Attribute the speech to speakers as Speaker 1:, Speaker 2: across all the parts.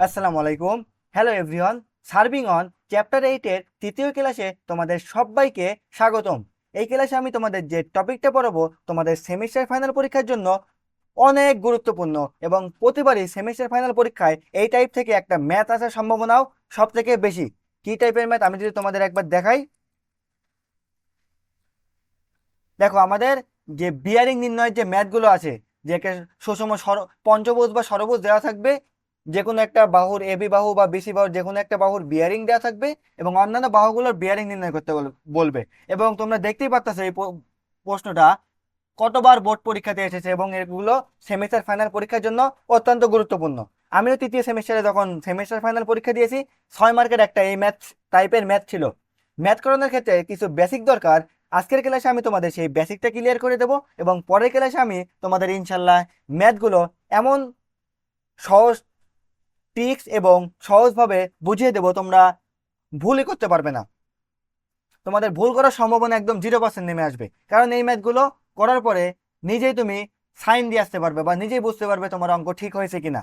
Speaker 1: আসসালামু আলাইকুম। Hello everyone. Serving on chapter 8 এর তৃতীয় ক্লাসে তোমাদের সবাইকে স্বাগতম। এই ক্লাসে আমি তোমাদের যে টপিকটা পড়াবো তোমাদের সেমিস্টার ফাইনাল পরীক্ষার জন্য অনেক গুরুত্বপূর্ণ এবং প্রতিবারই সেমিস্টার ফাইনাল পরীক্ষায় এই টাইপ থেকে একটা ম্যাথ আসার সম্ভাবনাও সব থেকে বেশি। কি টাইপের ম্যাথ আমি যদি তোমাদের একবার দেখাই, দেখো আমাদের যে বিয়ারিং নির্ণয়ের যে ম্যাথগুলো আছে, যে সুষম পঞ্চভুজ বা ষড়ভুজ দেওয়া থাকবে, যে কোনো একটা বাহুর এবি বাহু বা বিসি বাহুর যে কোনো একটা বাহুর বিয়ারিং দেওয়া থাকবে এবং অন্যান্য বাহুগুলোর বিয়ারিং নির্ণয় করতে বলবে। এবং তোমরা দেখতেই পাচ্ছ এই প্রশ্নটা কতবার বোর্ড পরীক্ষাতে এসেছে এবং এগুলো সেমিস্টার ফাইনাল পরীক্ষার জন্য অত্যন্ত গুরুত্বপূর্ণ। আমিও তৃতীয় সেমিস্টারে যখন সেমিস্টার ফাইনাল পরীক্ষা দিয়েছি, 6 মার্কের একটা এই ম্যাথ টাইপের ম্যাথ ছিল। ম্যাথ করানোর ক্ষেত্রে কিছু বেসিক দরকার। আজকের ক্লাসে আমি তোমাদের সেই বেসিকটা ক্লিয়ার করে দেবো এবং পরের ক্লাসে আমি তোমাদের ইনশাল্লাহ ম্যাথগুলো এমন সহজ ট্রিক্স এবং সহজভাবে বুঝিয়ে দেবো তোমরা ভুলই করতে পারবে না। তোমাদের ভুল করার সম্ভাবনা একদম 0% নেমে আসবে, কারণ এই ম্যাথগুলো করার পরে নিজেই তুমি সাইন দিয়ে আসতে পারবে বা নিজেই বুঝতে পারবে তোমার অঙ্ক ঠিক হয়েছে কিনা।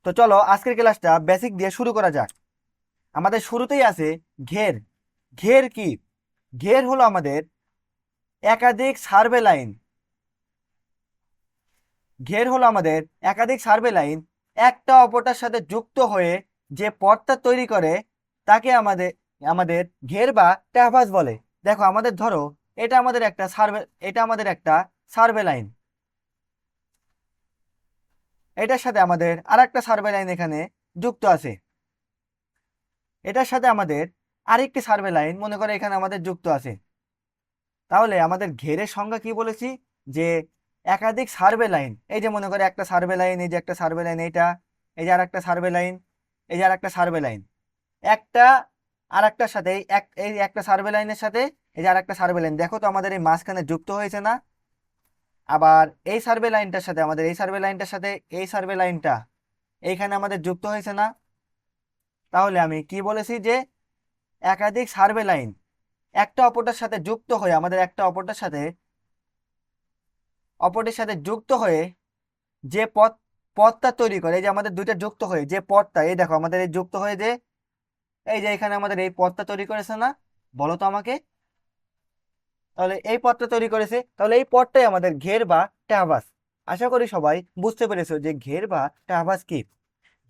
Speaker 1: তো চলো আজকের ক্লাসটা বেসিক দিয়ে শুরু করা যাক। আমাদের শুরুতেই আছে ঘের। ঘের কি? ঘের হলো আমাদের একাধিক সার্ভে লাইন। ঘের হলো আমাদের একাধিক সার্ভে লাইন একটা অপরটার সাথে যুক্ত হয়ে যে পথটা তৈরি করে তাকে আমাদের আমাদের ঘের বা ট্র্যাভার্স বলে। দেখো আমাদের ধরো এটা আমাদের একটা সার্ভে লাইন, এটার সাথে আমাদের আর একটা সার্ভে লাইন এখানে যুক্ত আছে, এটার সাথে আমাদের আরেকটি সার্ভে লাইন মনে করে এখানে আমাদের যুক্ত আছে। তাহলে আমাদের ঘেরের সংজ্ঞা কি বলেছি? যে একাধিক সার্ভে লাইন। এই যে মনে করে একটা সার্ভে লাইন, এই যে একটা সার্ভে লাইন, এইটা, এই যে আর একটা সার্ভে লাইন, এই যে আর একটা সার্ভে লাইন, একটা আর একটার সাথে এই একটা সার্ভে লাইনের সাথে এই যে আর একটা সার্ভে লাইন, দেখো তো আমাদের এই মাঝখানে যুক্ত হয়েছে না? আবার এই সার্ভে লাইনটার সাথে আমাদের এই সার্ভে লাইনটার সাথে এই সার্ভে লাইনটা এইখানে আমাদের যুক্ত হয়েছে না? তাহলে আমি কি বলেছি? যে একাধিক সার্ভে লাইন একটা অপরটার সাথে যুক্ত হয়ে আমাদের একটা অপরটির সাথে যুক্ত হয়ে যে পথটা তৈরি করে, এই যে আমাদের দুইটা যুক্ত হয়ে যে পথটা, এই দেখো আমাদের এই যুক্ত হয়ে যে এই যে এখানে আমাদের এই পথটা তৈরি করেছে না? বলো তো আমাকে। তাহলে এই পথটা তৈরি করেছে, তাহলে এই পথটাই আমাদের ঘের বা ট্র্যাভার্স। আশা করি সবাই বুঝতে পেরেছো যে ঘের বা ট্র্যাভার্স কি।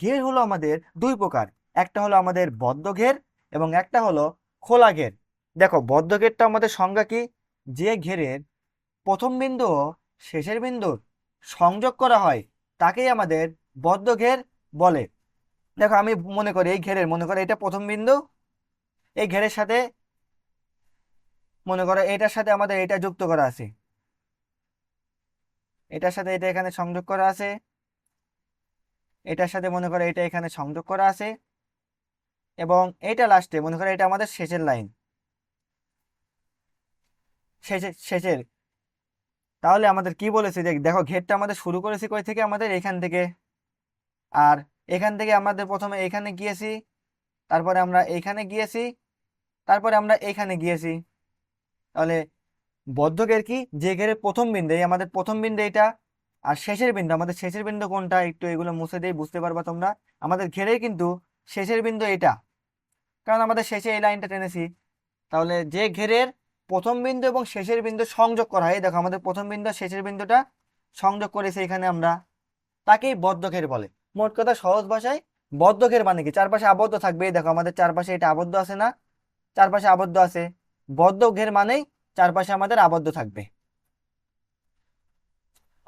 Speaker 1: ঘের হলো আমাদের দুই প্রকার, একটা হলো আমাদের বদ্ধ ঘের এবং একটা হলো খোলা ঘের। দেখো বদ্ধ ঘেরটা আমাদের সংজ্ঞা কি? যে ঘেরের প্রথম বিন্দু ও শেষের বিন্দুর সংযোগ করা হয় তাকেই আমাদের বদ্ধ ঘের বলে। দেখো আমি মনে করে এটা প্রথম বিন্দু, এই ঘেরের সাথে মনে করো এটার সাথে আমাদের এটা যুক্ত করা আছে, এটার সাথে এটা এখানে সংযোগ করা আছে, এটার সাথে মনে করো এটা এখানে সংযোগ করা আছে এবং এটা লাস্টে মনে করো এটা আমাদের শেষের লাইন, শেষের। তাহলে আমাদের কি বলেছে? যে দেখো ঘেরটা আমাদের শুরু করেছি কই থেকে? আমাদের এখান থেকে। আর এখান থেকে আমাদের প্রথমে এখানে গিয়েছি, তারপরে আমরা এইখানে গিয়েছি, তারপরে আমরা এইখানে গিয়েছি। তাহলে বদ্ধ ঘের কি? যে ঘেরের প্রথম বিন্দু, এই আমাদের প্রথম বিন্দু এটা, আর শেষের বিন্দু, আমাদের শেষের বিন্দু কোনটা একটু এগুলো মুছে দিয়ে বুঝতে পারবা তোমরা। আমাদের ঘেরে কিন্তু শেষের বিন্দু এটা, কারণ আমাদের শেষে এই লাইনটা টেনেছি। তাহলে যে ঘেরের প্রথম বিন্দু এবং শেষের বিন্দু সংযোগ করা হয়, দেখো আমাদের প্রথম বিন্দু শেষের বিন্দুটা সংযোগ করেছি এখানে আমরা, তাকেই বদ্ধ ঘের বলে। মোট কথা সহজ ভাষায় বদ্ধ ঘের মানে কি? চারপাশে আবদ্ধ থাকবে। দেখো আমাদের চারপাশে এটা আবদ্ধ আছে না? চারপাশে আবদ্ধ আছে। বদ্ধ ঘের মানেই চারপাশে আমাদের আবদ্ধ থাকবে।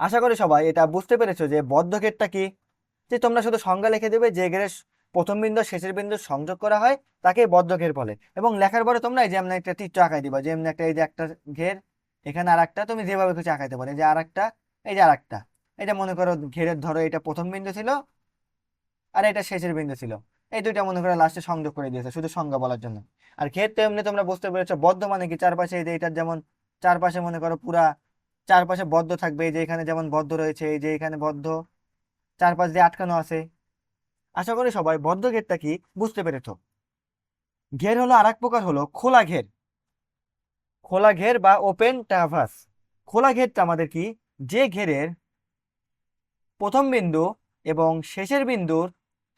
Speaker 1: আশা করি সবাই এটা বুঝতে পেরেছো যে বদ্ধ ঘেরটা কি। যে তোমরা শুধু সংজ্ঞা লিখে দেবে, যে ঘেরের প্রথম বিন্দু শেষের বিন্দু সংযোগ করা হয় তাকে বদ্ধ ঘের বলে। এবং লেখার পরে তোমরা এই যে এমন একটা চিত্র আঁকাই দিবা, যে এমনি একটা, এই যে একটা ঘের, এখানে আর একটা, তুমি যেভাবে কিছু আঁকাইতে পারো, এই যে আর একটা, এই যে আর একটা। এটা মনে করো ঘেরের, ধরো এটা প্রথম বিন্দু ছিল আর এটা শেষের বিন্দু ছিল, এই দুইটা মনে করো লাস্টে সংযোগ করে দিয়েছে শুধু সংজ্ঞা বলার জন্য। আর ঘের তো এমনি তোমরা বুঝতে পেরেছো। বদ্ধ মানে কি? চারপাশে, এই যে এটার যেমন চারপাশে মনে করো পুরা চারপাশে বদ্ধ থাকবে, এই যে এখানে যেমন বদ্ধ রয়েছে, এই যে এখানে বদ্ধ, চারপাশ দিয়ে আটকানো আছে। আশা করি সবাই বদ্ধ ঘেরটা কি বুঝতে পেরেছো। ঘের হলো আর এক প্রকার, হলো খোলা ঘের। খোলা ঘের বা ওপেন ট্রাভার্স। খোলা ঘেরটা আমাদের কি? যে ঘেরের প্রথম বিন্দু এবং শেষের বিন্দুর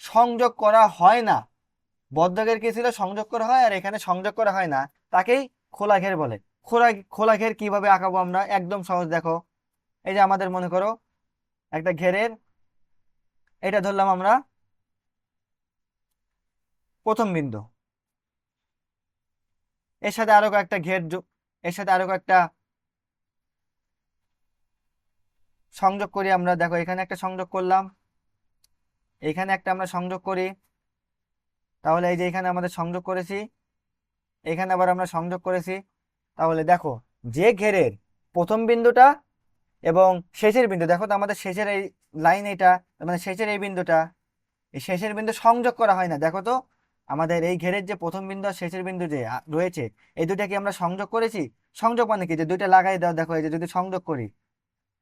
Speaker 1: সংযোগ করা হয় না, বদ্ধ ঘের কি ছিল, সংযোগ করা হয়, আর এখানে সংযোগ করা হয় না, তাকেই খোলা ঘের বলে। খোলা খোলা ঘের কিভাবে আঁকাবো আমরা, একদম সহজ। দেখো এই যে আমাদের মনে করো একটা ঘেরের, এটা ধরলাম আমরা প্রথম বিন্দু, এর সাথে আরো কয়েকটা এর সাথে আরো কয়েকটা সংযোগ করি আমরা। দেখো এখানে একটা সংযোগ করলাম, এখানে একটা আমরা সংযোগ করি, তাহলে এই যে এখানে আমাদের সংযোগ করেছি, এখানে আবার আমরা সংযোগ করেছি। তাহলে দেখো যে ঘেরের প্রথম বিন্দুটা এবং শেষের বিন্দু, দেখো তো আমাদের শেষের এই লাইন, এটা মানে শেষের এই বিন্দুটা, এই শেষের বিন্দু সংযোগ করা হয় না। দেখো তো আমাদের এই ঘেরের যে প্রথম বিন্দু আর শেষের বিন্দু যে রয়েছে, এই দুটা কি আমরা সংযোগ করেছি? সংযোগ মানে কি, যে দুইটা লাগাই দাও। দেখো এই যে যদি সংযোগ করি,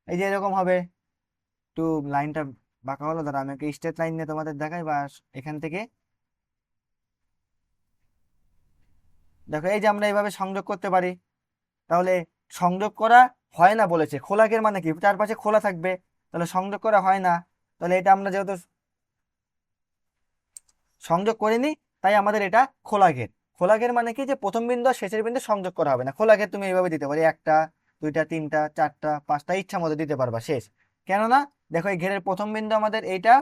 Speaker 1: এই যে এরকম হবে। একটু লাইনটা বাঁকা হলো, দাঁড়া আমি একটা স্ট্রেট লাইন নিয়ে তোমাদের দেখাই, বা এখান থেকে দেখো এই যে আমরা এইভাবে সংযোগ করতে পারি। তাহলে সংযোগ করা হয় না বলেছে, খোলা ঘের মানে কি, চারপাশে খোলা থাকবে, তাহলে সংযোগ করা হয় না। তাহলে এটা আমরা যেহেতু সংযোগ করিনি, তাই আমাদের এটা খোলা ঘের। খোলা ঘের মানে কি, যে প্রথম বিন্দু আর শেষের বিন্দু সংযোগ করা হবে না। খোলা ঘের তুমি এইভাবে দিতে পারি, একটা, দুইটা, তিনটা, চারটা, পাঁচটা, ইচ্ছা মতো দিতে পারবা, শেষ। কেননা দেখো এই ঘেরের প্রথম বিন্দু আমাদের এইটা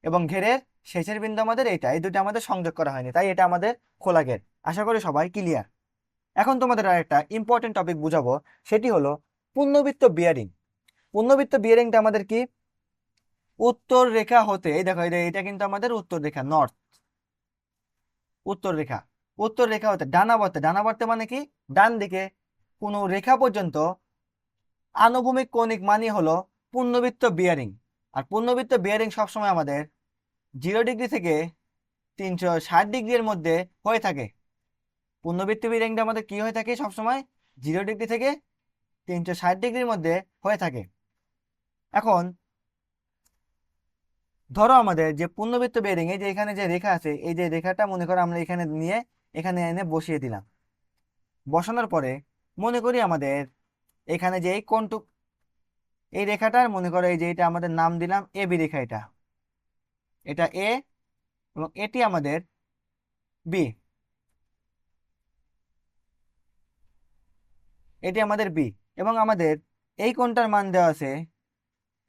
Speaker 1: এবং ঘেরের শেষের বিন্দু আমাদের এইটা, এই দুটো আমাদের সংযোগ করা হয়নি, তাই এটা আমাদের খোলা ঘের। আশা করি সবাই ক্লিয়ার। এখন তোমাদের আর একটা ইম্পর্টেন্ট টপিক বুঝাবো, সেটি হলো পূর্ণবৃত্ত বিয়ারিং। পূর্ণবৃত্ত বিয়ারিংটা আমাদের কি, উত্তর রেখা হতে, এই দেখো এটা কিন্তু আমাদের উত্তর রেখা, নর্থ উত্তর রেখা, উত্তর রেখা হতে ডানাবর্তে, ডানাবর্তে মানে কি, ডান দিকে কোনো রেখা পর্যন্ত আনুভূমিক কৌণিক মানই হলো পূর্ণবৃত্ত বিয়ারিং। আর পূর্ণবৃত্ত বিয়ারিং সবসময় আমাদের 0 ডিগ্রি থেকে 360 ডিগ্রির মধ্যে হয়ে থাকে। পূর্ণবৃত্ত বিয়ারিংটা আমাদের কি হয়ে থাকে সবসময়, 0 ডিগ্রি থেকে 360 ডিগ্রির মধ্যে হয়ে থাকে। এখন ধরো আমাদের যে পূর্ণবৃত্ত বিয়ারিং, এই যে এখানে যে রেখা আছে, এই যে রেখাটা মনে করো আমরা এখানে নিয়ে এখানে এনে বসিয়ে দিলাম। বসানোর পরে মনে করি আমাদের এখানে যে এই কোণটুক, এই রেখাটার মনে করো এই যে এটা আমাদের নাম দিলাম এ বি রেখা, এটা এটা এ এবং এটি আমাদের বি, এটি আমাদের বি। এবং আমাদের এই কোণটার মান দেওয়া আছে,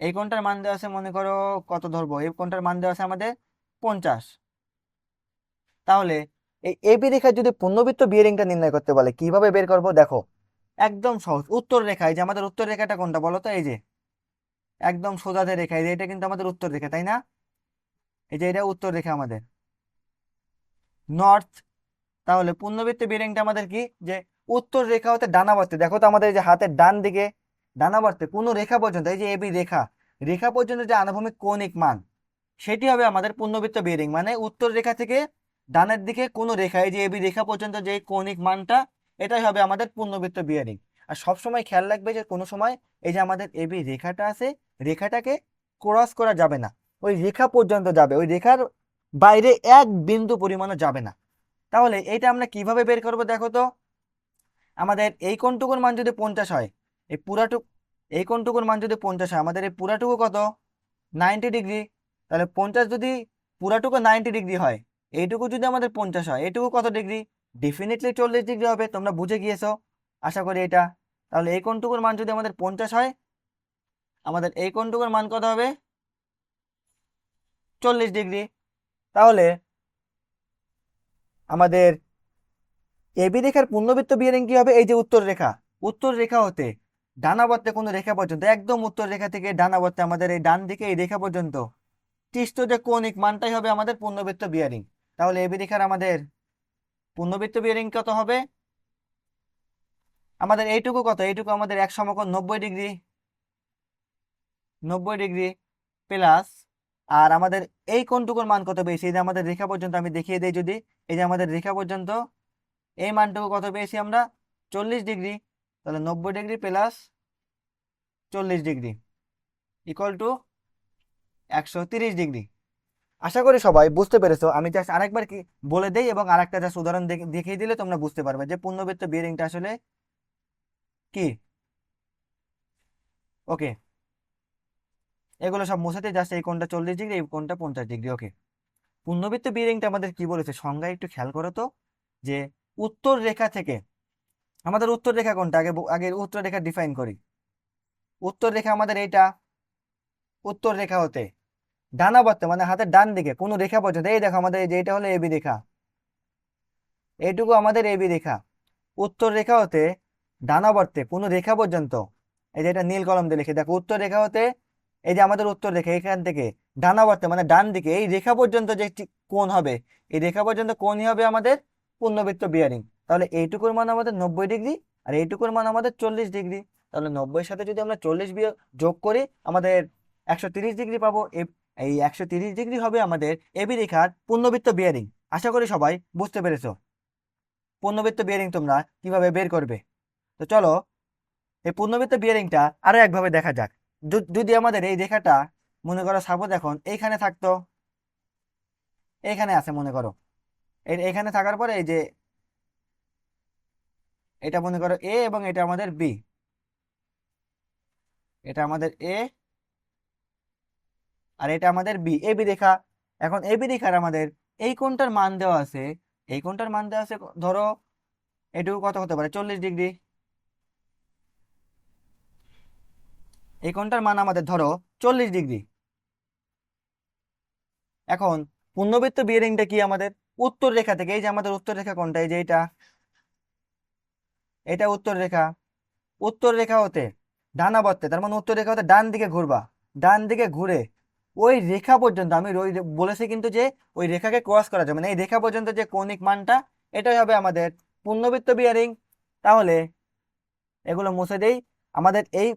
Speaker 1: এই কোণটার মান দেওয়া আছে মনে করো কত ধরবো, এই কোণটার মান দেওয়া আছে আমাদের 50। তাহলে এই এবি রেখার যদি পূর্ণবৃত্ত বিয়ারিংটা নির্ণয় করতে বলে, কিভাবে বের করব? দেখো একদম সহজ, উত্তর রেখা, এই যে আমাদের উত্তর রেখাটা কোনটা বলো তো, এই যে একদম সোজাতে রেখা, এই যে এটা কিন্তু আমাদের উত্তর রেখা, তাই না? এই যে এটা উত্তর রেখা আমাদের নর্থ। তাহলে পূর্ণবৃত্ত বিয়ারিংটা আমাদের কি, যে উত্তর রেখা হতে ডানাবর্তে, দেখো তো আমাদের এই যে হাতের ডান দিকে ডানাবর্তে কোনো রেখা পর্যন্ত, এই যে এবি রেখা, রেখা পর্যন্ত যে আনুভূমিক কৌণিক মান, সেটি হবে আমাদের পূর্ণবৃত্ত বিয়ারিং। মানে উত্তর রেখা থেকে ডানের দিকে কোনো রেখা, এই যে এবি রেখা পর্যন্ত যে কৌণিক মানটা, এটাই হবে আমাদের পূর্ণবৃত্ত বিয়ারিং। আর সবসময় খেয়াল রাখবে যে কোনো সময় এই যে আমাদের এবি রেখাটা আছে, রেখাটাকে ক্রস করা যাবে না, ওই রেখা পর্যন্ত যাবে, ওই রেখার বাইরে এক বিন্দু পরিমাণও যাবে না। তাহলে এইটা আমরা কিভাবে বের করব? দেখো তো আমাদের এই কোণটুকুর মান যদি 50 হয়, এই পুরাটুকু, এই কোণটুকুর মান যদি 50 হয়, আমাদের এই পুরাটুকু কত, 90 ডিগ্রি। তাহলে 50 যদি পুরাটুকু 90 ডিগ্রি হয়, এইটুকু যদি আমাদের 50 হয়, এইটুকু কত ডিগ্রি? ডেফিনেটলি 40 ডিগ্রি হবে। তোমরা বুঝে গিয়েছো আশা করি এটা। তাহলে এই কোণটুকুর মান যদি আমাদের 50 হয়, আমাদের এই কোণটুকুর মান কত হবে? 40 ডিগ্রি। তাহলে আমাদের এবি রেখার পূর্ণবৃত্ত বিয়ারিং কি হবে? এই যে উত্তর রেখা, উত্তর রেখা হতে ডানাবর্তে কোনো রেখা পর্যন্ত, একদম উত্তর রেখা থেকে ডানাবর্তে আমাদের এই ডান দিকে এই রেখা পর্যন্ত সৃষ্ট যে কৌণিক মানটাই হবে আমাদের পূর্ণবৃত্ত বিয়ারিং। তাহলে এবি রেখার আমাদের পূর্ণবৃত্ত বিয়ারিং কত হবে? আমাদের এইটুকু কত, এইটুকু আমাদের এক সমকোণ 90 ডিগ্রি, 90 ডিগ্রি প্লাস, আর আমাদের এই কোণটুকুর মান কত পেয়েছি, এই যে আমাদের রেখা পর্যন্ত আমি দেখিয়ে দিই যদি, এই যে আমাদের রেখা পর্যন্ত এই মানটুকু কত পেয়েছি আমরা? 40 ডিগ্রি। তাহলে 90 degree plus 40 degree equal to 130 degree. আশা করি সবাই বুঝতে পেরেছো। আমি জাস্ট আরেকবার কি বলে দেই এবং আরেকটা জাস্ট উদাহরণ দেখিয়ে দিলে তোমরা বুঝতে পারবে যে পূর্ণবৃত্ত বিয়ারিংটা আসলে কি। ওকে, এগুলো সব মুছাতে, জাস্ট এই কোণটা 40 ডিগ্রি, এই কোণটা 50 ডিগ্রি। ওকে, পূর্ণবৃত্ত বিয়ারিংটা আমাদের কি বলেছে সংজ্ঞায় একটু খেয়াল করো তো, যে উত্তর রেখা থেকে, আমাদের উত্তর রেখা কোনটা, আগে আগে উত্তর রেখা ডিফাইন করি। উত্তর রেখা আমাদের এইটা, উত্তর রেখা হতে ডানাবর্তে মানে হাতের ডান দিকে কোনো রেখা পর্যন্ত, এই দেখো আমাদের এই যে এটা হলো এবি রেখা, এইটুকু আমাদের এবি রেখা, উত্তর রেখা হতে ডানাবর্তে কোনো রেখা পর্যন্ত, এই যে এটা নীল কলম দিয়ে লিখে দেখো, উত্তর রেখা হতে এই যে আমাদের উত্তর রেখা এখান থেকে ডানাবর্তে মানে ডান দিকে এই রেখা পর্যন্ত যে কোণ হবে, এই রেখা পর্যন্ত কোণই হবে আমাদের পূর্ণবৃত্ত বিয়ারিং। তাহলে এইটুকুর মান আমাদের 90 ডিগ্রি আর এইটুকুর মান আমাদের 40 ডিগ্রি। তাহলে 90-এর সাথে যদি আমরা 40 যোগ করি আমাদের 130 ডিগ্রি পাবো। এই 130 ডিগ্রি হবে আমাদের এবি রেখার পূর্ণবৃত্ত বিয়ারিং। আশা করি সবাই বুঝতে পেরেছো পূর্ণবৃত্ত বিয়ারিং তোমরা কিভাবে বের করবে। তো চলো এই পূর্ণবৃত্ত বিয়ারিংটা আরো একভাবে দেখা যাক। যদি আমাদের এই রেখাটা মনে করো সাপোজ এখন এইখানে থাকতো, এইখানে আছে মনে করো, এখানে থাকার পরে এই যে এটা মনে করো এ এবং এটা আমাদের বি, এটা আমাদের এ আর এটা আমাদের বি, এবি রেখা। এখন এবি রেখার আমাদের এই কোণটার মান দেওয়া আছে, এই কোণটার মান দেওয়া আছে ধরো এটুকু কত হতে পারে 40 ডিগ্রি, এই কোণটার মান আমাদের ধরো 40 ডিগ্রি। এখন পূর্ণবৃত্ত বিয়ারিংটা কি আমাদের উত্তর রেখা থেকে, এই যে আমাদের উত্তর রেখা কোনটা, এই যে এটা উত্তর রেখা, উত্তর রেখা হতে ডানাবর্তে তার মানে উত্তর রেখা হতে ডান দিকে ঘুরবা, ডান দিকে ঘুরে ওই রেখা পর্যন্ত, আমি ওই বলেছি কিন্তু যে ওই রেখাকে ক্রস করা যাবে মানে এই রেখা পর্যন্ত যে কৌণিক মানটা এটাই হবে আমাদের পূর্ণবৃত্ত বিয়ারিং। তাহলে এগুলো মুছে দেই, আমাদের এই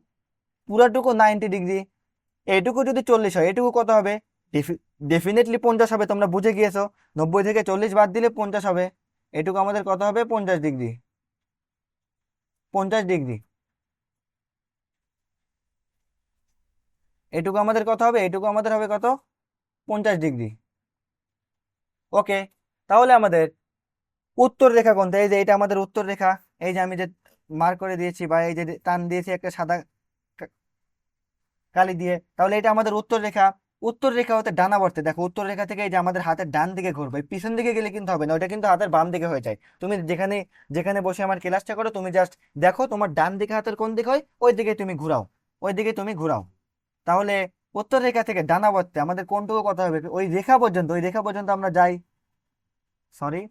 Speaker 1: পুরাটুকু 90 ডিগ্রি, এইটুকু যদি 40 হয় এটুকু কত হবে, ডেফিনেটলি 50 হবে, তোমরা বুঝে গিয়েছো 90 থেকে 40 বাদ দিলে 50 হবে, এটুকু আমাদের কত হবে 50 ডিগ্রি, 50 ডিগ্রি, এটুকু আমাদের কত হবে, এটুকু আমাদের হবে কত 50 ডিগ্রি। ওকে, তাহলে আমাদের উত্তর রেখা কোনটা, এই যে এটা আমাদের উত্তর রেখা, এই যে আমি যে মার্ক করে দিয়েছি বা এই যে টান দিয়েছি একটা সাদা কালি দিয়ে, তাহলে এটা আমাদের উত্তর রেখা। উত্তর রেখা হতে ডানাবর্তে দেখো উত্তর রেখা থেকে এই যে আমাদের হাতের ডান দিকে ঘুরবে, পিছন দিকে গেলে কিন্তু হবে না, ওটা কিন্তু হাতের বাম দিকে হয়ে যায়। তুমি যেখানে যেখানে বসে আমার ক্লাসটা করো তুমি জাস্ট দেখো তোমার ডান দিকে হাতের কোন দিক হয় ওই দিকে তুমি ঘুরাও, ওই দিকে তুমি ঘুরাও। তাহলে উত্তর রেখা থেকে ডানাবর্তে আমাদের কোনটুকু কথা হবে, ওই রেখা পর্যন্ত, ওই রেখা পর্যন্ত আমরা যাই, সরি,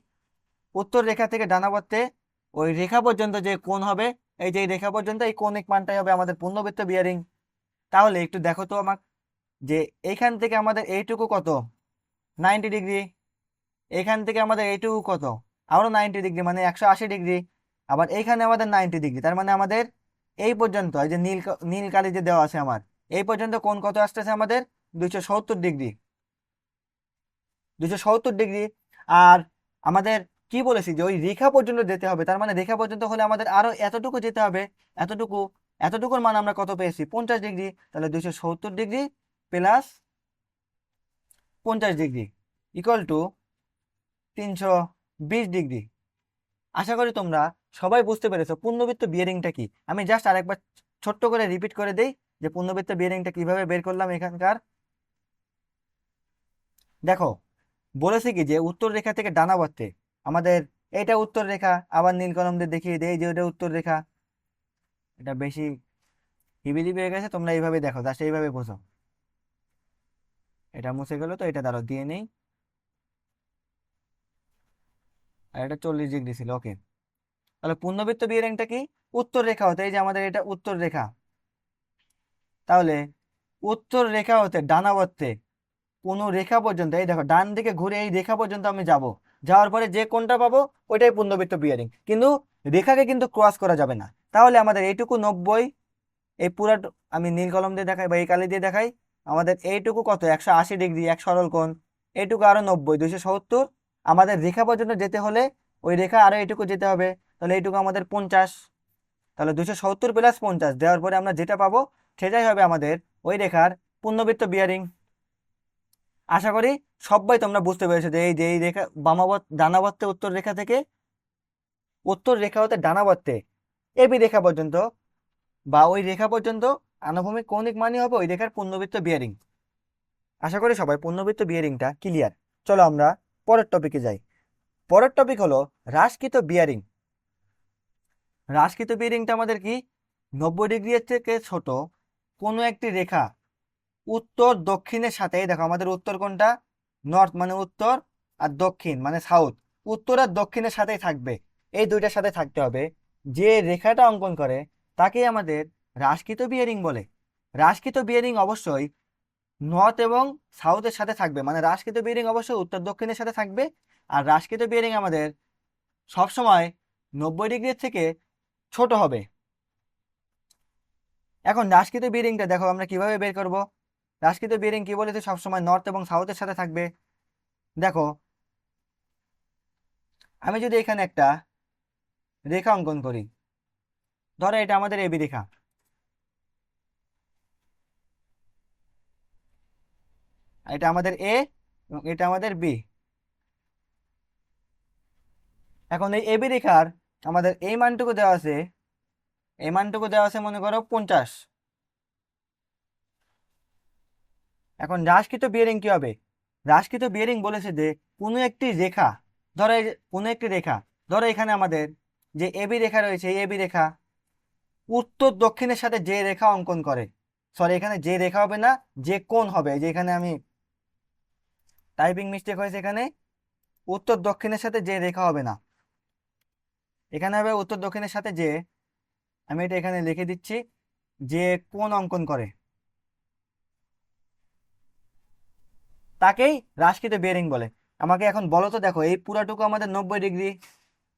Speaker 1: উত্তর রেখা থেকে ডানাবর্তে ওই রেখা পর্যন্ত যে কোণ হবে, এই যে এই রেখা পর্যন্ত এই কৌণিক মানটাই হবে আমাদের পূর্ণবৃত্ত বিয়ারিং। তাহলে একটু দেখো তো আমাকে, যে এইখান থেকে আমাদের এইটুকু কত 90 ডিগ্রি, এখান থেকে আমাদের এইটুকু কত আরো 90 ডিগ্রি মানে 180 ডিগ্রি, আবার এইখানে আমাদের 90 ডিগ্রি, তার মানে আমাদের এই পর্যন্ত এই যে নীল নীল কালি যে দেওয়া আছে আমার, এই পর্যন্ত কোণ কত আসতেছে আমাদের 270 ডিগ্রি, 270 ডিগ্রি। আর আমাদের কি বলেছি যে ওই রেখা পর্যন্ত যেতে হবে, তার মানে রেখা পর্যন্ত হলে আমাদের আরো এতটুকু যেতে হবে, এতটুকু, এতটুকুর মান আমরা কত পেয়েছি 50 ডিগ্রি। তাহলে 270 degree plus 50 degree equal to 320 degree. আশা করি তোমরা সবাই বুঝতে পেরেছো পূর্ণবৃত্ত বিয়ারিংটা কি। আমি জাস্ট আরেকবার ছোট্ট করে রিপিট করে দেই যে পূর্ণবৃত্ত বিয়ারিংটা কিভাবে বের করলাম। এখানকার দেখো বলেছি কি যে উত্তর রেখা থেকে ডানাবর্তে আমাদের এটা উত্তর রেখা, আবার নীল কলম দিয়ে দেখিয়ে দেই যে ওটা উত্তর রেখা, এটা বেশি হিবিজিবি হয়ে গেছে, তোমরা এইভাবে দেখো জাস্ট এইভাবে বোঝো। এটা মুছে গেল তো এটা দ্বারা দিয়ে নেই, আর এটা 40 ডিগ্রি ছিল। ওকে, তাহলে পূর্ণবৃত্ত বিয়ারিংটা কি উত্তর রেখা হতে, এই যে আমাদের এটা উত্তর রেখা, তাহলে উত্তর রেখা হতে ডানাবর্তে কোনো রেখা পর্যন্ত, এই দেখো ডান দিকে ঘুরে এই রেখা পর্যন্ত আমি যাব, যাওয়ার পরে যে কোণটা পাবো ওইটাই পূর্ণবৃত্ত বিয়ারিং, কিন্তু রেখাকে কিন্তু ক্রস করা যাবে না। তাহলে আমাদের এইটুকু 90, এই পুরা আমি নীল কলম দিয়ে দেখাই বা এই কালি দিয়ে দেখাই, আমাদের এইটুকু কত 180 ডিগ্রি এক সরল কোণ, এইটুকু আরো 90 270, আমাদের রেখা পর্যন্ত যেতে হলে ওই রেখা আরো এইটুকু যেতে হবে, তাহলে এইটুকু আমাদের 50, তাহলে 270 প্লাস 50 দেওয়ার পরে আমরা যেটা পাবো সেটাই হবে আমাদের ওই রেখার পূর্ণবৃত্ত বিয়ারিং। আশা করি সবাই তোমরা বুঝতে পেরেছো যে এই রেখা ডানাবর্তে উত্তর রেখা থেকে, উত্তর রেখা হতে ডানাবর্তে এবি রেখা পর্যন্ত বা ওই রেখা পর্যন্ত আনুভূমিক কৌণিক মানই হবে ওই রেখার পূর্ণবৃত্ত বিয়ারিং। আশা করি সবাই পূর্ণবৃত্ত বিয়ারিংটা ক্লিয়ার। চলো আমরা পরের টপিকে যাই। পরের টপিক হলো হ্রাসকৃত বিয়ারিং। হ্রাসকৃত বিয়ারিংটা আমাদের কি, 90 ডিগ্রি থেকে ছোট কোনো একটি রেখা উত্তর দক্ষিণের সাথে, দেখো আমাদের উত্তর কোনটা, নর্থ মানে উত্তর, আর দক্ষিণ মানে সাউথ, উত্তর আর দক্ষিণের সাথেই থাকবে, এই দুইটার সাথে থাকতে হবে। যে রেখাটা অঙ্কন করে তাকে আমাদের হ্রাসকৃত বিয়ারিং বলে। হ্রাসকৃত বিয়ারিং অবশ্যই নর্থ এবং সাউথের সাথে থাকবে, মানে হ্রাসকৃত বিয়ারিং অবশ্যই উত্তর দক্ষিণের সাথে থাকবে। আর হ্রাসকৃত বিয়ারিং আমাদের সবসময় 90 ডিগ্রির থেকে ছোট হবে। এখন হ্রাসকৃত বিয়ারিংটা দেখো আমরা কিভাবে বের করব। হ্রাসকৃত বিয়ারিং কি বলেছে, সবসময় নর্থ এবং সাউথের সাথে থাকবে। দেখো আমি যদি এখানে একটা রেখা অঙ্কন করি, ধরো এটা আমাদের এবি রেখা, এটা আমাদের এ এবং এটা আমাদের বি। এখন এই এবি রেখার আমাদের এই মানটুকু দেওয়া আছে, এই মানটুকু দেওয়া আছে মনে করো 50। এখন হ্রাসকৃত বিয়ারিং কি হবে, হ্রাসকৃত বিয়ারিং বলেছে যে কোনো একটি রেখা, ধরো কোনো একটি রেখা, ধরো এখানে আমাদের যে এবি রেখা রয়েছে, এই এবি রেখা উত্তর দক্ষিণের সাথে যে রেখা অঙ্কন করে, সরি এখানে যে রেখা হবে না, যে কোণ হবে, যে এখানে আমি টাইপিং মিস্টেক হয়েছে, এখানে উত্তর দক্ষিণের সাথে যে রেখা হবে না, এখানে হবে উত্তর দক্ষিণের সাথে যে, আমি এটা এখানে লিখে দিচ্ছি, যে কোণ অঙ্কন করে তাকেই হ্রাসকৃত বিয়ারিং বলে। আমাকে এখন বলো তো, দেখো এই পুরাটুকু আমাদের 90 ডিগ্রি,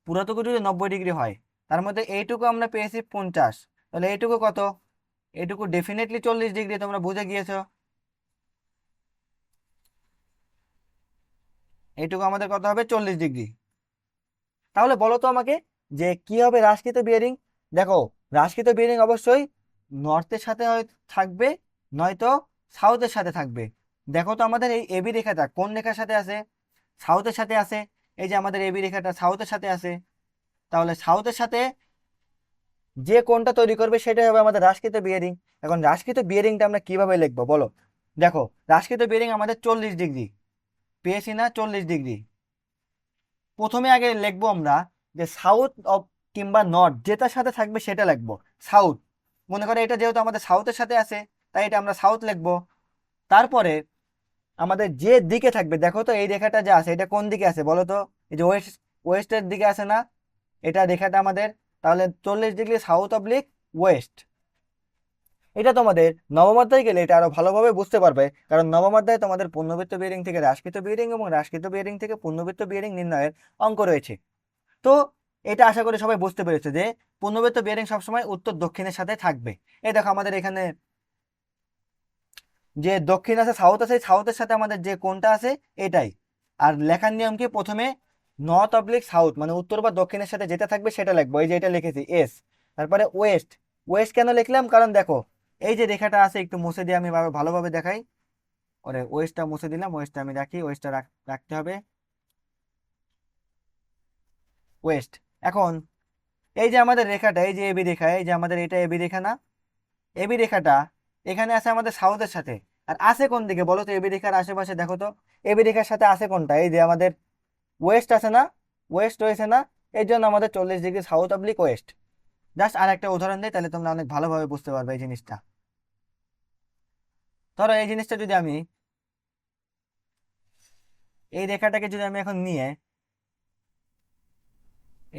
Speaker 1: পুরাটুকু যদি 90 ডিগ্রি হয়, তার মধ্যে এইটুকু আমরা পেয়েছি 50, তাহলে এইটুকু কত, এইটুকু ডেফিনেটলি 40 ডিগ্রি, তোমরা বুঝে গিয়েছো। এইটুকু আমাদের কত হবে, 40 ডিগ্রি। তাহলে বলো তো আমাকে যে কি হবে হ্রাসকৃত বিয়ারিং। দেখো হ্রাসকৃত বিয়ারিং অবশ্যই নর্থের সাথে থাকবে, নয়তো সাউথের সাথে থাকবে। দেখো তো আমাদের এই এবি রেখাটা কোন রেখার সাথে আছে, সাউথের সাথে আছে। এই যে আমাদের এবি রেখাটা সাউথের সাথে আছে, তাহলে সাউথের সাথে যে কোণটা তৈরি করবে সেটাই হবে আমাদের হ্রাসকৃত বিয়ারিং। এখন হ্রাসকৃত বিয়ারিংটা আমরা কিভাবে লিখবো বলো। দেখো হ্রাসকৃত বিয়ারিং আমাদের 40 ডিগ্রি পেয়েছি না, 40 ডিগ্রি। প্রথমে আগে লিখবো আমরা যে সাউথ অফ কিংবা নর্থ যেটার সাথে থাকবে সেটা লিখবো সাউথ। মনে করো এটা যেহেতু আমাদের সাউথের সাথে আছে, তাই এটা আমরা সাউথ লিখবো। তারপরে আমাদের যে দিকে থাকবে, দেখো তো এই রেখাটা যে আছে এটা কোন দিকে আছে বলো তো, এই যে ওয়েস্টের দিকে আছে না, এটা রেখাটা আমাদের, তাহলে 40 ডিগ্রি সাউথ অবলিক ওয়েস্ট। এটা তোমাদের নবম অধ্যায়ে গেলে এটা আরো ভালোভাবে বুঝতে পারবে, কারণ নবম অধ্যায়ে তোমাদের পূর্ণবৃত্ত বিয়ারিং থেকে হ্রাসকৃত বিয়ারিং এবং হ্রাসকৃত বিয়ারিং থেকে পূর্ণবৃত্ত বিয়ারিং নির্ণয়ের অঙ্ক রয়েছে। তো এটা আশা করি সবাই বুঝতে পেরেছে যে পূর্ণবৃত্ত বিয়ারিং সবসময় উত্তর দক্ষিণের সাথে থাকবে। এই দেখো আমাদের এখানে যে দক্ষিণ আছে সাউথ আছে, সাউথের সাথে আমাদের যে কোণটা আছে এটাই। আর লেখার নিয়ম কি, প্রথমে নর্থ অবলিক সাউথ মানে উত্তর বা দক্ষিণের সাথে যেটা থাকবে সেটা লিখবো। এই যে এটা লিখেছি এস, তারপরে ওয়েস্ট। ওয়েস্ট কেন লিখলাম, কারণ দেখো এই যে রেখাটা আছে, একটু মুছে দিয়ে আমি ভালোভাবে দেখাই। ওরে ওয়েস্টটা মুছে দিলাম, ওয়েস্টটা আমি রাখি, ওয়েস্টটা রাখতে হবে, ওয়েস্ট। এখন এই যে আমাদের রেখাটা, এই যে এবি রেখা, এই যে আমাদের এটা এবি রেখা না, এবি রেখাটা এখানে আছে আমাদের সাউথের সাথে। আর আছে কোন দিকে বলো তো, এবি রেখার আশেপাশে দেখো তো, এবি রেখার সাথে আছে কোনটা, এই যে আমাদের ওয়েস্ট আছে না, ওয়েস্ট রয়েছে না, এই জন্য আমাদের 40 degree south oblique west. Just আর একটা উদাহরণ দিই, তাহলে তোমরা অনেক ভালোভাবে বুঝতে পারবে এই জিনিসটা। ধরো এই জিনিসটা যদি আমি, এই রেখাটাকে যদি আমি এখন নিয়ে,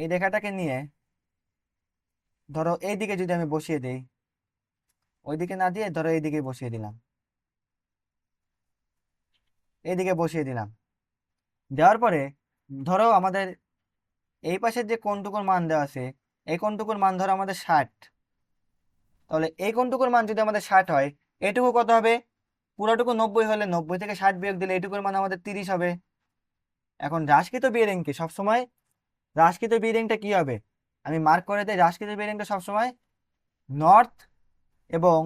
Speaker 1: এই রেখাটাকে নিয়ে ধরো এই দিকে যদি আমি বসিয়ে দিই, ওইদিকে না দিয়ে ধরো এইদিকে বসিয়ে দিলাম, এইদিকে বসিয়ে দিলাম, দেওয়ার পরে ধরো আমাদের এই পাশের যে কোণটুকুর মান দেওয়া আছে, এই কোণটুকুর মান ধরো আমাদের 60। তাহলে এই কোণটুকুর মান যদি আমাদের 60 হয়, এটুকু কত হবে, পুরোটুকু 90 হলে 90 থেকে 60 বিয়োগ দিলে এটুকুর মান আমাদের 30 হবে। এখন হ্রাসকৃত বিয়ারিং কি সবসময়, হ্রাসকৃত বিয়ারিংটা কি হবে, আমি মার্ক করে দিই, হ্রাসকৃত বিয়ারিংটা সবসময় নর্থ এবং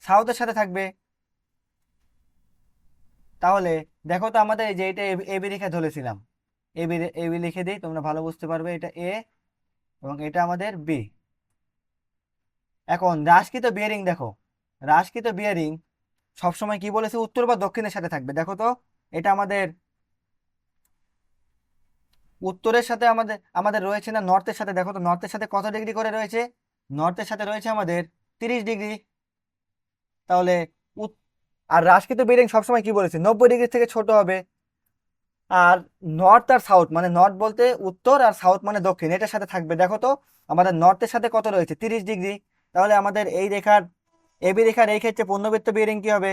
Speaker 1: সাউথের সাথে থাকবে। তাহলে দেখো তো আমাদের এই যে এটা এবি রেখা ধরেছিলাম, এবি এবি লিখে দিই, তোমরা ভালো বুঝতে পারবে, এটা এ এবং এটা আমাদের বি। এখন হ্রাসকৃত বিয়ারিং দেখো, হ্রাসকৃত বিয়ারিং সবসময় কি বলেছে, উত্তর বা দক্ষিণের সাথে থাকবে। দেখো তো এটা আমাদের উত্তরের সাথে আমাদের আমাদের রয়েছে না নর্থের সাথে, দেখো তো নর্থের সাথে কত ডিগ্রি করে রয়েছে, নর্থের সাথে রয়েছে আমাদের 30 ডিগ্রি। তাহলে উত- আর হ্রাসকৃত বেরিং সবসময় কি বলেছে, 90 ডিগ্রি থেকে ছোট হবে। আর নর্থ আর সাউথ, মানে নর্থ বলতে উত্তর আর সাউথ মানে দক্ষিণ, এটার সাথে থাকবে। দেখো তো আমাদের নর্থের সাথে কত রয়েছে, 30 ডিগ্রি। তাহলে আমাদের এই রেখার এবি রেখার এই ক্ষেত্রে পূর্ণবৃত্ত বেরিং কি হবে,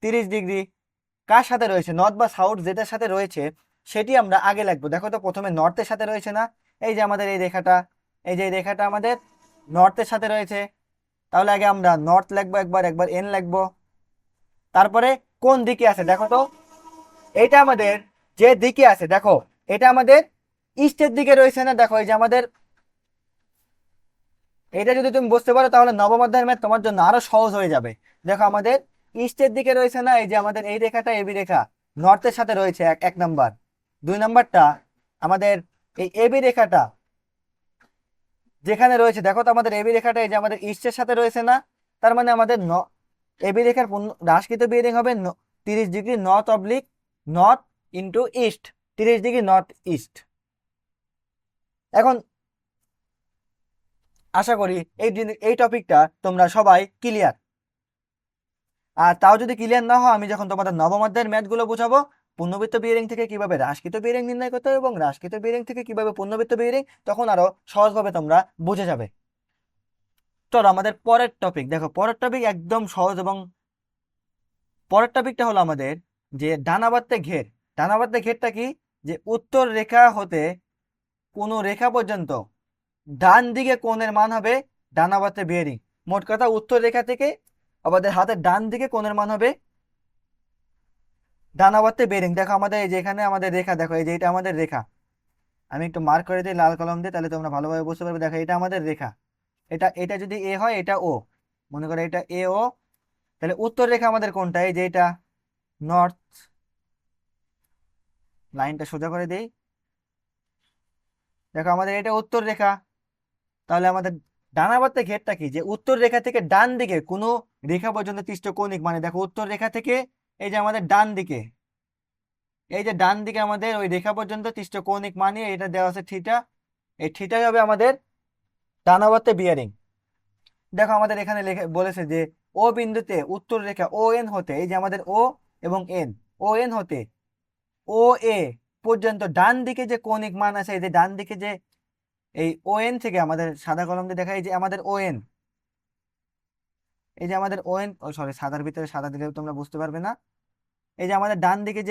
Speaker 1: 30 ডিগ্রি। কার সাথে রয়েছে, নর্থ বা সাউথ যেটার সাথে রয়েছে সেটি আমরা আগে লিখবো। দেখো তো প্রথমে নর্থের সাথে রয়েছে না, এই যে আমাদের এই রেখাটা, এই যে এই রেখাটা আমাদের নর্থের সাথে রয়েছে। তাহলে আগে আমরা নর্থ লিখবো, একবার একবার এন লিখবো। তারপরে কোন দিকে আছে দেখো তো, এটা আমাদের যে দিকে আছে দেখো, এটা আমাদের ইস্টের দিকে রয়েছে না। দেখো এই যে আমাদের এটা যদি তুমি বুঝতে পারো তাহলে নবম অধ্যায়ের ম্যাথ তোমার জন্য আরো সহজ হয়ে যাবে। দেখো আমাদের ইস্টের দিকে রয়েছে না, এই যে আমাদের এই রেখাটা এবি রেখা নর্থের সাথে রয়েছে, এক এক নাম্বার। 2 নাম্বারটা আমাদের এই এবি রেখাটা যেখানে রয়েছে, দেখো তো আমাদের এবি রেখাটা এই যে আমাদের ইস্টের সাথে রয়েছে না। তার মানে আমাদের এবি রেখার হ্রাসকৃত বেরিং হবে 30 degree north oblique north into east, 30 degree north east. এখন আশা করি এই টপিকটা তোমরা সবাই ক্লিয়ার। আর তাও যদি ক্লিয়ার না হয়, আমি যখন তোমাদের নবম অধ্যায়ের ম্যাথগুলো বোঝাবো, পূর্ণবৃত্ত বিয়ারিং থেকে কিভাবে হ্রাসকৃত বিয়ারিং নির্ণয় করতে হবে এবং হ্রাসকৃত বিয়ারিং থেকে কিভাবে পূর্ণবৃত্ত বিয়ারিং, তখন আরো সহজভাবে তোমরা বুঝে যাবে। চলো আমাদের পরের টপিক দেখো, পরের টপিক একদম সহজ। এবং পরের টপিকটা হলো আমাদের যে ডানাবাত্তে ঘের। ডানাবাত্তে ঘেরটা কি, যে উত্তর রেখা হতে কোনো রেখা পর্যন্ত ডান দিকে কোণের মান হবে ডানাবাত্তে বিয়ারিং। মোট কথা উত্তর রেখা থেকে আমাদের হাতের ডান দিকে কোণের মান হবে ডানাবাত্তে বেরিং। দেখো আমাদের এই যে এখানে আমাদের রেখা, দেখো এই যে এটা আমাদের রেখা, আমি একটু মার্ক করে দিই লাল কলম দিয়ে, তাহলে তোমরা ভালোভাবে বুঝতে পারবে। দেখো এটা আমাদের রেখা, এটা এটা যদি এ হয় এটা ও, মনে করো এটা এ ও। তাহলে উত্তর রেখা আমাদের কোনটা, এই যে এটা নর্থ। লাইনটা সোজা করে দিই, দেখো আমাদের এটা উত্তর রেখা। তাহলে আমাদের ডানাবাত্তে ঘেরটা কি, যে উত্তর রেখা থেকে ডান দিকে কোনো রেখা পর্যন্ত তিষ্ট কৌণিক, মানে দেখো উত্তর রেখা থেকে এই যে আমাদের ডান দিকে, এই যে ডান দিকে আমাদের ওই রেখা পর্যন্ত তিষ্ট কৌণিক মানে এটা দেওয়া আছে থিটা, এই থিটাই হবে আমাদের ডানাবাত্তে বিয়ারিং। দেখো আমাদের এখানে বলেছে যে ও বিন্দুতে উত্তর রেখা ও এন হতে, এই যে আমাদের ও এবং এন, ও এন হতে ও এ পর্যন্ত ডান দিকে যে কৌণিক মান আছে, এই যে ডান দিকে যে এই ও এন থেকে আমাদের সাদা কলম দিয়ে দেখা, এই যে আমাদের ও এন, এই যে আমাদের ও এন, ও সরি সাদার ভিতরে সাদা দিলেও তোমরা বুঝতে পারবে না। এই যে আমাদের ডান দিকে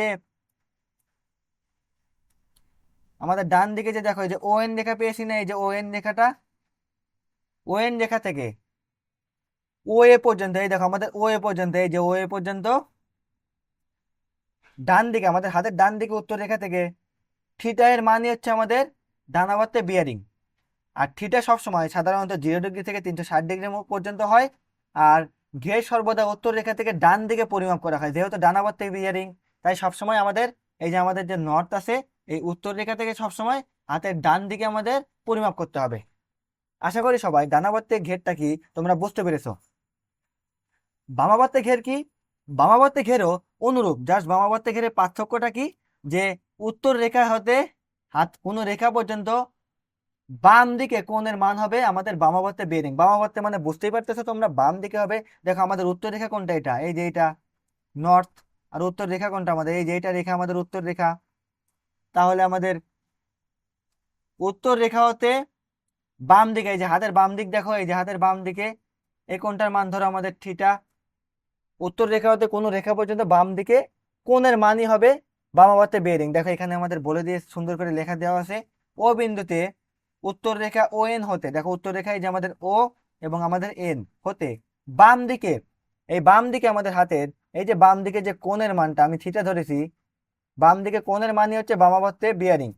Speaker 1: যে দেখো এই যে ও এন রেখা পেয়েছি না, এই যে ও এন রেখাটা, ও এন রেখা থেকে ও এ পর্যন্ত, এই দেখো আমাদের ও এ পর্যন্ত, এই যে ও এ পর্যন্ত ডান দিকে আমাদের হাতের ডান দিকে উত্তর রেখা থেকে থিটা এর মানই হচ্ছে আমাদের ডানাবাত্তে বিয়ারিং। আর থিটা সবসময় সাধারণত 0 ডিগ্রি থেকে 360 ডিগ্রি পর্যন্ত হয়। আর ঘের সর্বদা উত্তর রেখা থেকে ডান দিকে পরিমাপ করা হয়, যেহেতু ডানাবাত্তে বিয়ারিং। তাই সবসময় আমাদের এই যে আমাদের যে নর্থ আছে, এই উত্তর রেখা থেকে সবসময় হাতের ডান দিকে আমাদের পরিমাপ করতে হবে। আশা করি সবাই ডানাবাত্তে ঘেরটা কি তোমরা বুঝতে পেরেছো। বামাবর্তে ঘের কি, বামাবর্তে ঘেরও অনুরূপ, জাস্ট বামাবর্তে ঘেরের পার্থক্যটা কি, যে উত্তর রেখা হতে হাত কোনো রেখা পর্যন্ত বাম দিকে কোণের মান হবে আমাদের বামাবর্তে বেরিং। বামাবর্তে মানে বুঝতেই পারতেছো তোমরা, বাম দিকে হবে। দেখো আমাদের উত্তর রেখা কোনটা, এটা এই যে এটা নর্থ। আর উত্তর রেখা কোনটা আমাদের, এই যে এটা রেখা আমাদের উত্তর রেখা। তাহলে আমাদের উত্তর রেখা হতে বাম দিকে, এই যে হাতের বাম দিক দেখো, এই যে হাতের বাম দিকে এই কোণটার মান ধরো আমাদের থিটা। উত্তর রেখা হতে কোনো রেখা পর্যন্ত বাম দিকে কোণের মানই হবে বামাবর্তে বেরিং। দেখো এখানে আমাদের বলে দিয়ে সুন্দর করে লেখা দেওয়া আছে, ও বিন্দুতে উত্তর রেখা ও এন হতে, দেখো উত্তর রেখায় যে আমাদের ও এবং আমাদের এন হতে বাম দিকে, এই বাম দিকে আমাদের হাতের এই যে বাম দিকে যে কোণের মানটা আমি থিটা ধরেছি, বাম দিকে কোণের মানই হচ্ছে বামাবর্তে বিয়ারিং।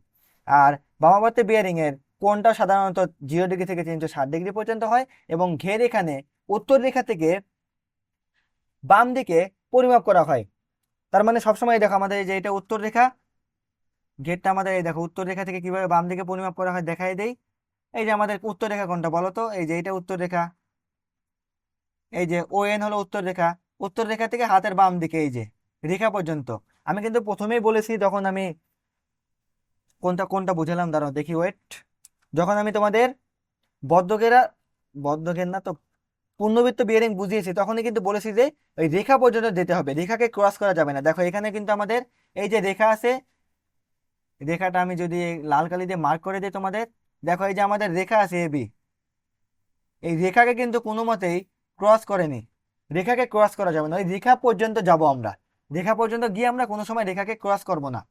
Speaker 1: আর বামাবর্তে বিয়ারিং এর কোণটা সাধারণত 0 ডিগ্রি থেকে 360 ডিগ্রি পর্যন্ত হয়। এবং ঘের এখানে উত্তর রেখা থেকে বাম দিকে পরিমাপ করা হয়। তার মানে সবসময় দেখো আমাদের এই যে এটা উত্তর রেখা, ঘেরটা আমাদের এই দেখো উত্তর রেখা থেকে কিভাবে বাম দিকে পরিমাপ করা হয় দেখাই দেই। এই যে আমাদের উত্তর রেখা কোনটা বলো তো, এই যে এটা উত্তর রেখা, এই যে ও এন হলো উত্তর রেখা। উত্তর রেখা থেকে হাতের বাম দিকে এই যে রেখা পর্যন্ত আমি কিন্তু প্রথমেই বলেছি, যখন আমি কোনটা কোনটা বুঝালাম, দাঁড়াও দেখি, ওয়েট। যখন আমি তোমাদের বদ্ধকেরা বদ্ধকের না তো পূর্ণবৃত্ত বিয়ারিং বুঝিয়েছি, তখনই কিন্তু বলেছি যে ওই রেখা পর্যন্ত যেতে হবে, রেখাকে ক্রস করা যাবে না। দেখো এখানে কিন্তু আমাদের এই যে রেখা আছে, রেখাটা আমি যদি লাল কালি দিয়ে মার্ক করে দিই তোমাদের, দেখো এই যে আমাদের রেখা আছে এবি, এই রেখাকে কিন্তু কোনো মতেই ক্রস করেনি। রেখাকে ক্রস করা যাবে না, ওই রেখা পর্যন্ত যাব আমরা। রেখা পর্যন্ত গিয়ে আমরা কোনো সময় রেখাকে ক্রস করব না।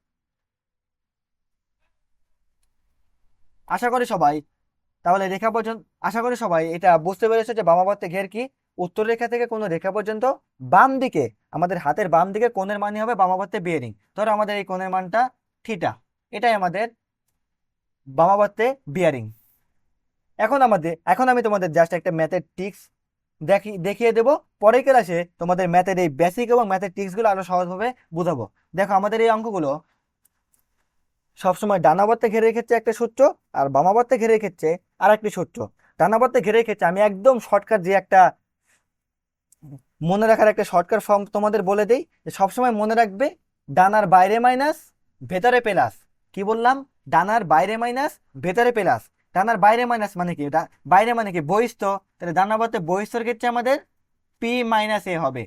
Speaker 1: আশা করি সবাই তাহলে রেখা পর্যন্ত, আশা করি সবাই এটা বুঝতে পেরেছো যে বামাবর্তে ঘের কি। উত্তর রেখা থেকে কোনো রেখা পর্যন্ত বাম দিকে, আমাদের হাতের বাম দিকে কোণের মানই হবে বামাবর্তে বিয়ারিং। ধরো আমাদের এই কোণের মানটা থিটা, এটাই আমাদের বামাবর্তে বিয়ারিং। এখন আমি তোমাদের জাস্ট একটা ম্যাথের টিক্স দেখিয়ে দেবো। পরের ক্লাসে তোমাদের ম্যাথের এই বেসিক এবং ম্যাথের টিক্সগুলো আরো সহজভাবে বুঝাবো। দেখো আমাদের এই অঙ্কগুলো সবসময় ডানাবর্তে ঘিরে রেখেছে একটা সূত্র, আর বামাবর্তে ঘিরে রেখেছে আর একটি সূত্র। ডানাবর্তে ঘিরে রেখেছে আমি একদম শর্টকাট যে একটা মনে রাখার একটা শর্টকাট ফর্ম তোমাদের বলে দিই, যে সবসময় মনে রাখবে ডানার বাইরে মাইনাস ভেতরে প্লাস। কি বললাম? ডানার বাইরে মাইনাস ভেতরে প্লাস। ডানার বাইরে মাইনাস মানে কি? বাইরে মানে কি? বহিস্থ। তাহলে ডানাবর্তে বহিস্থর ক্ষেত্রে আমাদের পি মাইনাস এ হবে।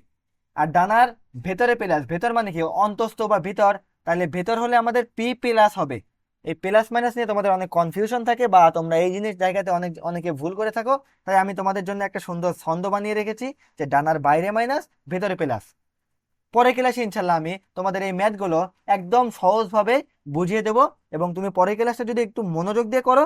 Speaker 1: আর ডানার ভেতরে প্লাস, ভেতর মানে কি? অন্তস্থ বা ভিতর। তাহলে ভেতর হলে আমাদের পি প্লাস হবে। এই প্লাস মাইনাস নিয়ে তোমাদের অনেক কনফিউশন থাকে, বা তোমরা এই জিনিস জায়গাতে অনেকে ভুল করে থাকো। তাই আমি তোমাদের জন্য একটা সুন্দর ছন্দ বানিয়ে রেখেছি, যে ডানার বাইরে মাইনাস ভেতরে প্লাস। পরের ক্লাসে ইনশাল্লাহ আমি তোমাদের এই ম্যাথগুলো একদম সহজভাবে বুঝিয়ে দেবো, এবং তুমি পরের ক্লাসটা যদি একটু মনোযোগ দিয়ে করো,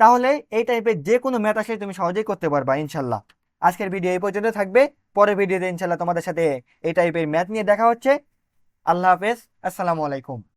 Speaker 1: তাহলে এই টাইপের যে কোনো ম্যাথ আসলে তুমি সহজেই করতে পারবা ইনশাল্লাহ। আজকের ভিডিও এই পর্যন্ত থাকবে। পরের ভিডিওতে ইনশাল্লাহ তোমাদের সাথে এই টাইপের ম্যাথ নিয়ে দেখা হচ্ছে। আল্লাহ হাফেজ, আসসালামু আলাইকুম।